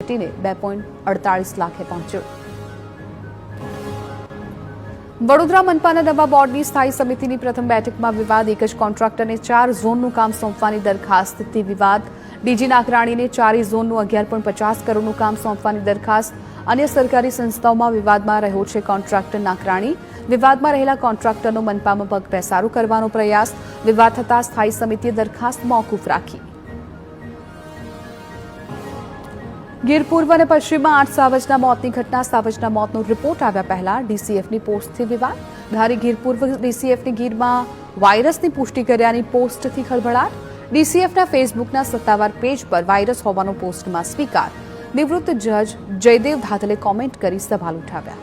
ઘટીને 2.48 લાખે પહોંચ્યો. વડોદરા મનપાના નવા બોર્ડની સ્થાયી સમિતિની પ્રથમ બેઠકમાં વિવાદ. એક જ કોન્ટ્રાક્ટરને 4 ઝોનનું કામ સોંપવાની દરખાસ્તથી વિવાદ. ડીજી નાકરાણીને 4 ઝોનનું 11.50 કરોડનું કામ સોંપવાની દરખાસ્ત. અન્ય સરકારી સંસ્થાઓમાં વિવાદમાં રહ્યો છે કોન્ટ્રાક્ટર નાકરાણી. વિવાદમાં રહેલા કોન્ટ્રાક્ટરનો મનપામાં પગ પેસારો કરવાનો પ્રયાસ. વિવાદ થતાં સ્થાયી સમિતિએ દરખાસ્ત મોકૂફ રાખી. ગીર પૂર્વ અને પશ્ચિમમાં 8 સાવજના મોતની ઘટના. સાવજના મોતનો રિપોર્ટ આવ્યા પહેલા ડીસીએફની પોસ્ટથી વિવાદ. ધારી ગીર પૂર્વ ડીસીએફની ગીરમાં વાયરસની પુષ્ટિ કર્યાની પોસ્ટથી ખળભળાટ. ડીસીએફના ફેસબુકના સત્તાવાર પેજ પર વાયરસ હોવાનો પોસ્ટમાં સ્વીકાર. નિવૃત્ત જજ જયદેવ ધાધલે કોમેન્ટ કરી સવાલ ઉઠાવ્યા.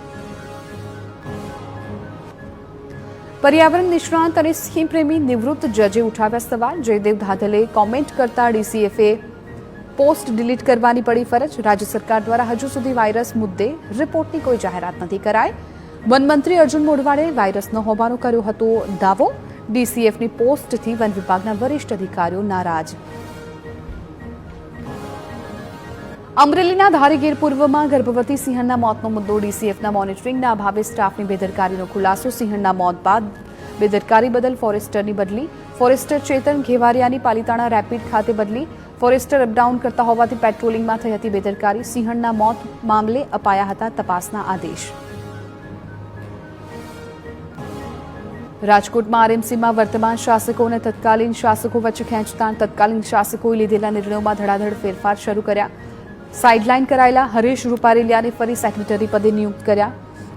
પર્યાવરણ નિષ્ણાંત અને સિંહ પ્રેમી નિવૃત્ત જજે ઉઠાવ્યા સવાલ. જયદેવ ધાધલે કોમેન્ટ કરતા ડીસીએફએ પોસ્ટ ડિલીટ કરવાની પડી ફરજ. રાજ્ય સરકાર દ્વારા હજુ સુધી વાયરસ મુદ્દે રિપોર્ટની કોઈ જાહેરાત નથી કરાઈ. વનમંત્રી અર્જુન મોઢવાડે વાયરસ ન હોવાનો કર્યો હતો દાવો. ડીસીએફની પોસ્ટથી વન વિભાગના વરિષ્ઠ અધિકારીઓ નારાજ. અમરેલીના ધારી ગીર પૂર્વમાં ગર્ભવતી સિંહણના મોતનો મુદ્દો. ડીસીએફના મોનિટરિંગના અભાવે સ્ટાફની બેદરકારીનો ખુલાસો. સિંહણના મોત બાદ બેદરકારી બદલ ફોરેસ્ટરની બદલી. ફોરેસ્ટર ચેતન ઘેવારિયાની પાલિતાણા રેપિડ ખાતે બદલી. ફોરેસ્ટર અપડાઉન કરતા હોવાથી પેટ્રોલિંગમાં થઈ હતી બેદરકારી. સિંહણના મોત મામલે અપાયા હતા તપાસના આદેશ. રાજકોટમાં આરએમસીમાં વર્તમાન શાસકો અને તત્કાલીન શાસકો વચ્ચે ખેંચતાણ. તત્કાલીન શાસકોએ લીધેલા નિર્ણયોમાં ધડાધડ ફેરફાર શરૂ કર્યા. સાઇડલાઇન કરાયેલા હરેશ રૂપારેલિયાને ફરી સેક્રેટરી પદે નિયુક્ત કર્યા.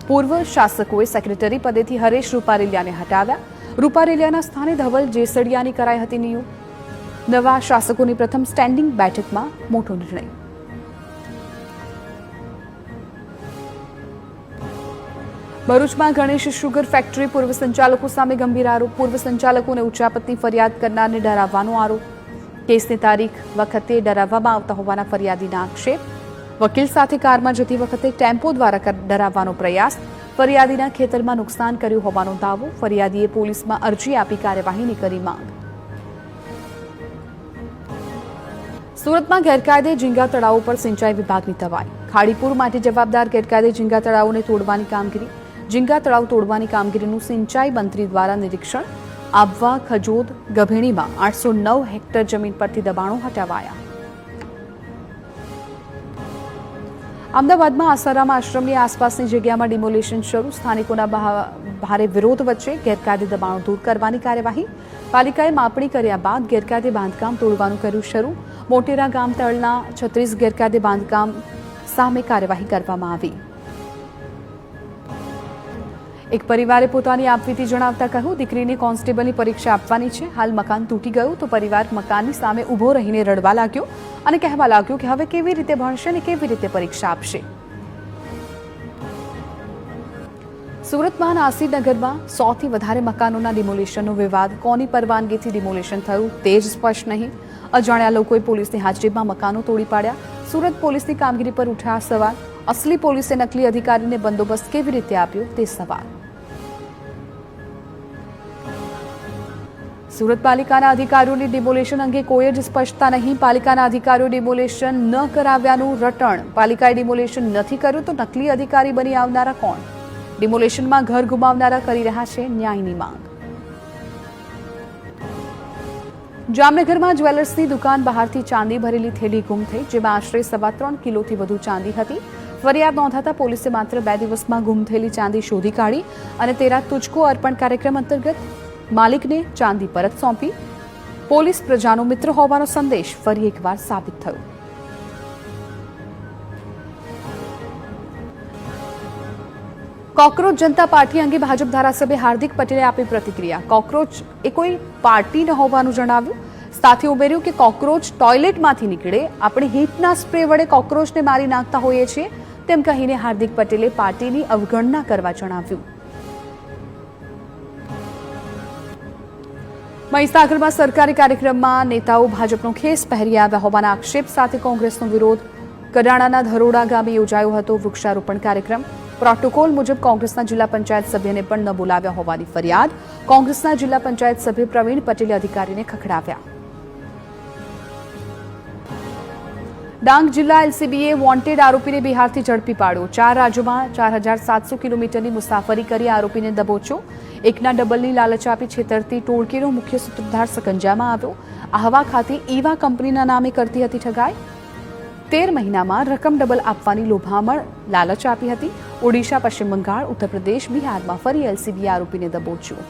પૂર્વ શાસકોએ સેક્રેટરી પદેથી હરેશ રૂપારેલિયાને હટાવ્યા. રૂપારેલિયાના સ્થાને ધવલ જેસડિયાની કરાઈ હતી નિયુક્ત. નવા શાસકોની પ્રથમ સ્ટેન્ડિંગ બેઠકમાં મોટો નિર્ણય. ભરૂચમાં ગણેશ શુગર ફેક્ટરી પૂર્વ સંચાલકો સામે ગંભીર આરોપ. પૂર્વ સંચાલકોને ઉચાપતની ફરિયાદ કરનારને ડરાવવાનો આરોપ. કેસની તારીખ વખતે ડરાવવામાં આવતા હોવાના ફરિયાદીના આક્ષેપ. વકીલ સાથે કારમાં જતી વખતે ટેમ્પો દ્વારા ડરાવવાનો પ્રયાસ. ફરિયાદીના ખેતરમાં નુકસાન કર્યું હોવાનો દાવો. ફરિયાદીએ પોલીસમાં અરજી આપી કાર્યવાહીની કરી માંગ. સુરતમાં ગેરકાયદે ઝીંગા તળાવો પર સિંચાઈ વિભાગની તવાઈ. ખાડીપુર માટે જવાબદાર ગેરકાયદે ઝીંગા તળાવોને તોડવાની કામગીરી. ઝીંગા તળાવ તોડવાની કામગીરીનું સિંચાઈ મંત્રી દ્વારા નિરીક્ષણ. આબવા ખજોદ ગભેણીમાં 809 હેક્ટર જમીન પરથી દબાણો હટાવાયા. અમદાવાદમાં આસારામ આશ્રમની આસપાસની જગ્યામાં ડિમોલેશન શરૂ. સ્થાનિકોના ભારે વિરોધ વચ્ચે ગેરકાયદે દબાણો દૂર કરવાની કાર્યવાહી. પાલિકાએ માપણી કર્યા બાદ ગેરકાયદે બાંધકામ તોડવાનું કર્યું શરૂ. મોટેરા ગામ તળના 36 ગેરકાયદે બાંધકામ સામે કાર્યવાહી કરવામાં આવી. એક પરિવારે પોતાની આપવીતી જણાવતા કહ્યું, દીકરીને કોન્સ્ટેબલની પરીક્ષા આપવાની છે. હાલ મકાન તૂટી ગયું તો પરિવાર મકાનની સામે ઊભો રહીને રડવા લાગ્યો અને કહેવા લાગ્યો કે હવે કેવી રીતે ભણશે અને કેવી રીતે પરીક્ષા આપશે. સુરતમાં નાસીરનગરમાં 100થી વધારે મકાનોના ડિમોલેશનનો વિવાદ. કોની પરવાનગીથી ડિમોલેશન થયું તે જ સ્પષ્ટ નહીં. અજાણ્યા લોકોએ પોલીસની હાજરીમાં મકાનો તોડી પાડ્યા. સુરત પોલીસની કામગીરી પર ઉઠ્યા સવાલ. અસલી પોલીસે નકલી અધિકારીને બંદોબસ્ત કેવી રીતે આપ્યો તે સવાલ. સુરત પાલિકાના અધિકારીઓની ડિમોલેશન અંગે કોઈ જ સ્પષ્ટતા નહીં. પાલિકાના અધિકારીઓ ડિમોલેશન ન કરાવ્યાનું રટણ. પાલિકાએ ડિમોલેશન નથી કર્યું તો નકલી અધિકારી બની આવનારા કોણ? ડિમોલેશનમાં ઘર ગુમાવનારા કરી રહ્યા છે ન્યાયની માંગ. જામનગરમાં જ્વેલર્સની દુકાન બહારથી ચાંદી ભરેલી થેલી ગુમ થઈ, જેમાં આશરે 3.25 કિલોથી વધુ ચાંદી હતી. ફરિયાદ નોંધાતા પોલીસે માત્ર 2 દિવસમાં ગુમ થયેલી ચાંદી શોધી કાઢી અને તેરા તુજકો અર્પણ કાર્યક્રમ અંતર્ગત માલિકને ચાંદી પરત સોંપી. પોલીસ પ્રજાનો મિત્ર હોવાનો સંદેશ ફરી એકવાર સાબિત થયો. કોકરોચ જનતા પાર્ટી અંગે ભાજપ ધારાસભ્ય હાર્દિક પટેલે આપી પ્રતિક્રિયા. કોકરોચ એ કોઈ પાર્ટી ન હોવાનું જણાવ્યું. સાથે ઉમેર્યું કે કોકરોચ ટોયલેટમાંથી નીકળે, આપણે હીટના સ્પ્રે વડે કોકરોચને મારી નાખતા હોઈએ છીએ તેમ કહીને હાર્દિક પટેલે પાર્ટીની અવગણના કરવા જણાવ્યું. મહીસાગરમાં સરકારી કાર્યક્રમમાં નેતાઓ ભાજપનો ખેસ પહેરી આવ્યા હોવાના આક્ષેપ સાથે કોંગ્રેસનો વિરોધ. કડાણાના ધરોડા ગામે યોજાયો હતો વૃક્ષારોપણ કાર્યક્રમ. પ્રોટોકોલ મુજબ કોંગ્રેસના જિલ્લા પંચાયત સભ્યને પણ ન બોલાવ્યા હોવાની ફરિયાદ. કોંગ્રેસના જિલ્લા પંચાયત સભ્ય પ્રવીણ પટેલે અધિકારીને ખખડાવ્યા. ડાંગ જિલ્લા એલસીબીએ વોન્ટેડ આરોપીને બિહારથી ઝડપી પાડ્યો. 4 રાજ્યોમાં 4700 કિલોમીટરની મુસાફરી કરી આરોપીને દબોચ્યો. એકના ડબલની લાલચ આપી છેતરતી ટોળકીનો મુખ્ય સૂત્રધાર સકંજામાં આવ્યો. આહવા ખાતે ઈવા કંપનીના નામે કરતી હતી ઠગાઈ. 13 મહિનામાં રકમ ડબલ આપવાની લોભામણ લાલચ આપી હતી. ઓડિશા, પશ્ચિમ બંગાળ, ઉત્તર પ્રદેશ, બિહારમાં ફરી એલસીબીએ આરોપીને દબોચ્યો.